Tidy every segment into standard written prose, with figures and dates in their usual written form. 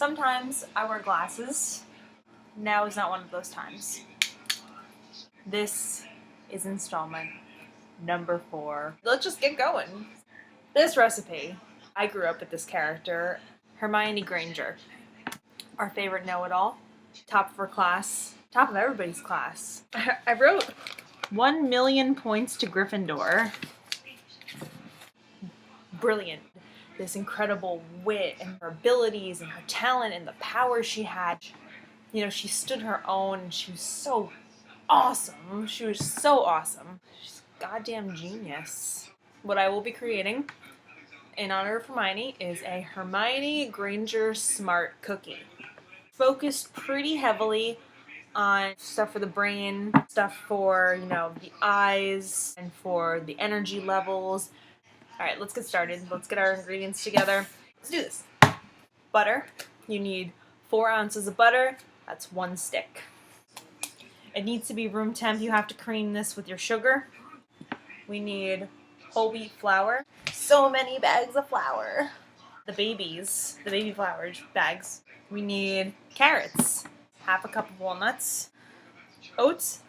Sometimes I wear glasses. Now is not one of those times. This is installment number 4. Let's just get going. This recipe, I grew up with this character, Hermione Granger. Our favorite know-it-all, top of her class, top of everybody's class. I wrote 1 million points to Gryffindor. Brilliant. This incredible wit and her abilities and her talent and the power she had. You know, she stood her own and she was so awesome. She was so awesome. She's a goddamn genius. What I will be creating in honor of Hermione is a Hermione Granger Smart Cookie. Focused pretty heavily on stuff for the brain, stuff for, you know, the eyes, and for the energy levels. Alright, let's get started. Let's get our ingredients together. Let's do this. Butter. You need 4 ounces of butter. That's 1 stick. It needs to be room temp. You have to cream this with your sugar. We need whole wheat flour. So many bags of flour. The baby flour bags. We need carrots. Half a cup of walnuts. Oats,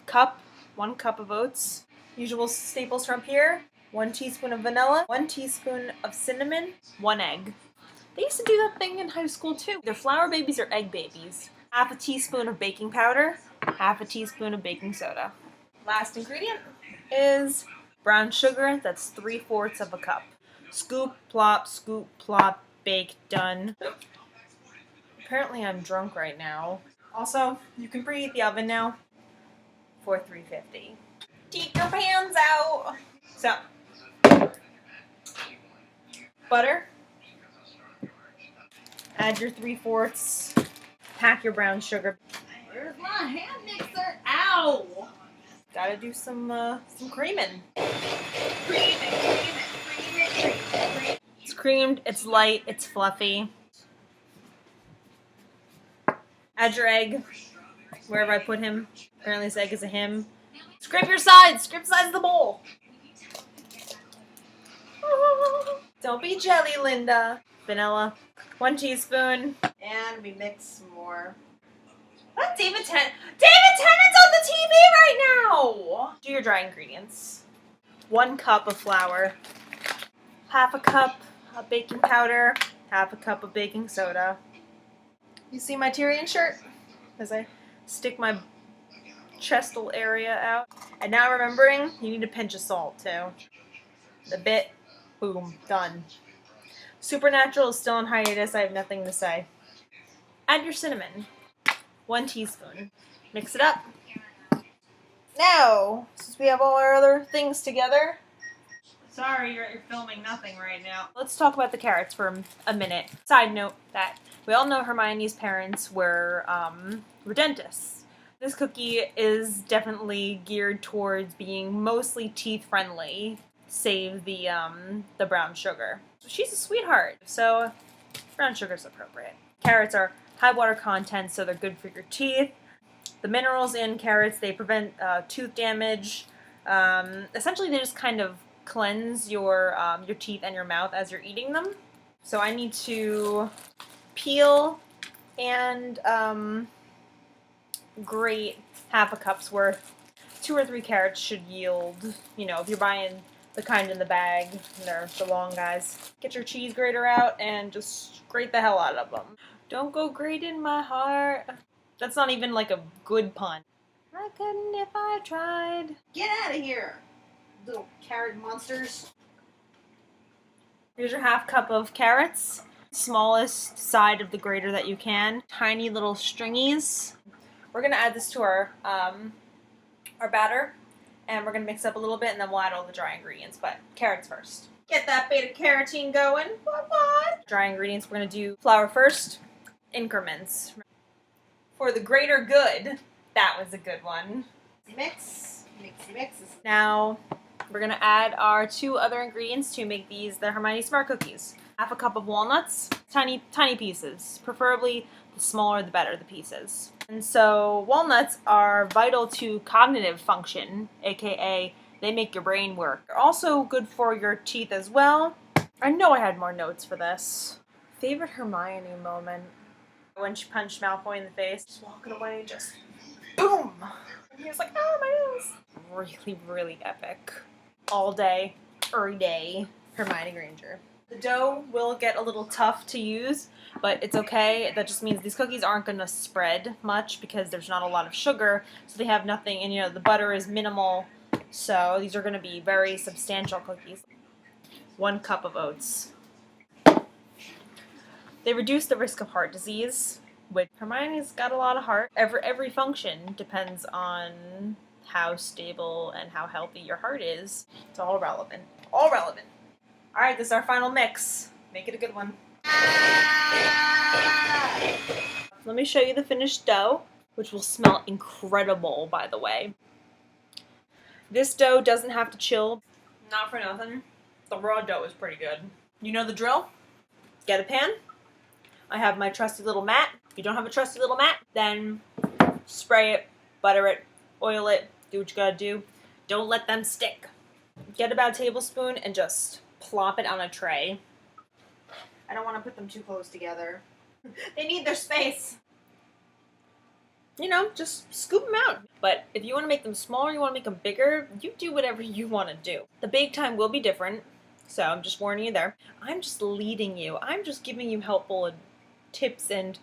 1 cup of oats. Usual staples from here. 1 teaspoon of vanilla. 1 teaspoon of cinnamon. 1 egg. They used to do that thing in high school too. They're flour babies or egg babies. Half a teaspoon of baking powder. Half a teaspoon of baking soda. Last ingredient is brown sugar. That's 3/4 of a cup. Scoop, plop, bake, done. Apparently I'm drunk right now. Also, you can preheat the oven now for 350. Take your pans out! So, butter. Add your 3/4. Pack your brown sugar. Where's my hand mixer? Ow! Gotta do some creaming. Cream it. It's creamed, it's light, it's fluffy. Add your egg, wherever I put him. Apparently this egg is a him. Scrape your sides! Scrape the sides of the bowl! Don't be jelly, Linda. Vanilla. 1 teaspoon. And we mix some more. What? David Tennant's on the TV right now! Do your dry ingredients. 1 cup of flour. Half a cup of baking powder. Half a cup of baking soda. You see my Tyrion shirt? As I stick my chestal area out. And now remembering, you need a pinch of salt too. The bit. Boom. Done. Supernatural is still on hiatus. I have nothing to say. Add your cinnamon. 1 teaspoon. Mix it up. Now, since we have all our other things together. Sorry, you're filming nothing right now. Let's talk about the carrots for a minute. Side note that we all know Hermione's parents were dentists. This cookie is definitely geared towards being mostly teeth-friendly, save the brown sugar. So she's a sweetheart, so brown sugar's appropriate. Carrots are high water content, so they're good for your teeth. The minerals in carrots, they prevent tooth damage. Essentially, they just kind of cleanse your teeth and your mouth as you're eating them. So I need to peel and grate half a cup's worth. 2 or 3 carrots should yield, you know, if you're buying the kind in the bag, they're the long guys. Get your cheese grater out and just grate the hell out of them. Don't go grating my heart. That's not even like a good pun. I couldn't if I tried. Get out of here, little carrot monsters. Here's your half cup of carrots. Smallest side of the grater that you can. Tiny little stringies. We're gonna add this to our batter, and we're gonna mix up a little bit, and then we'll add all the dry ingredients. But carrots first. Get that beta carotene going. Dry ingredients. We're gonna do flour first. Increments. For the greater good. That was a good one. Mix. Now, we're going to add our 2 other ingredients to make these the Hermione Smart Cookies. Half a cup of walnuts, tiny pieces. Preferably the smaller the better the pieces. And so walnuts are vital to cognitive function, aka they make your brain work. They're also good for your teeth as well. I know I had more notes for this. Favorite Hermione moment. When she punched Malfoy in the face, just walking away, just boom! And he was like, oh, my nose! Really, really epic. All day, every day, Hermione Granger. The dough will get a little tough to use, but it's okay. That just means these cookies aren't going to spread much because there's not a lot of sugar, so they have nothing, and you know, the butter is minimal, so these are going to be very substantial cookies. 1 cup of oats. They reduce the risk of heart disease, which Hermione's got a lot of heart. Every function depends on how stable and how healthy your heart is. It's all relevant. All relevant. Alright, this is our final mix. Make it a good one. Let me show you the finished dough, which will smell incredible, by the way. This dough doesn't have to chill. Not for nothing. The raw dough is pretty good. You know the drill? Get a pan. I have my trusty little mat. If you don't have a trusty little mat, then spray it, butter it, oil it, do what you gotta do. Don't let them stick. Get about a tablespoon and just plop it on a tray. I don't want to put them too close together. They need their space. You know, just scoop them out. But if you want to make them smaller, you want to make them bigger, you do whatever you want to do. The bake time will be different, so I'm just warning you there. I'm just leading you. I'm just giving you helpful tips and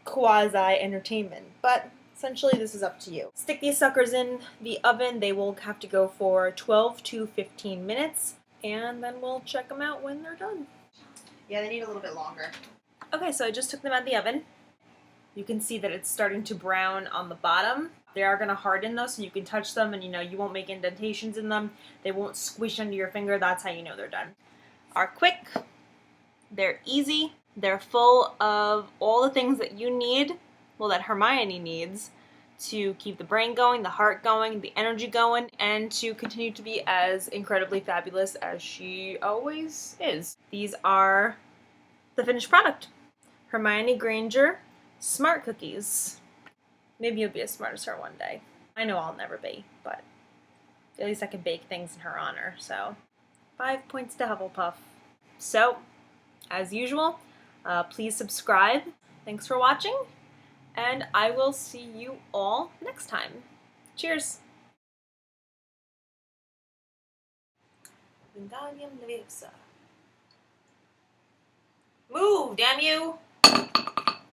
quasi-entertainment. But essentially, this is up to you. Stick these suckers in the oven. They will have to go for 12 to 15 minutes. And then we'll check them out when they're done. Yeah, they need a little bit longer. Okay, so I just took them out of the oven. You can see that it's starting to brown on the bottom. They are going to harden though, so you can touch them and you know you won't make indentations in them. They won't squish under your finger. That's how you know they're done. Are quick. They're easy. They're full of all the things that you need, well, that Hermione needs, to keep the brain going, the heart going, the energy going, and to continue to be as incredibly fabulous as she always is. These are the finished product. Hermione Granger Smart Cookies. Maybe you'll be as smart as her one day. I know I'll never be, but at least I can bake things in her honor, so 5 points to Hufflepuff. So, as usual, please subscribe. Thanks for watching. And I will see you all next time. Cheers! Wingardium Leviosa. Move, damn you!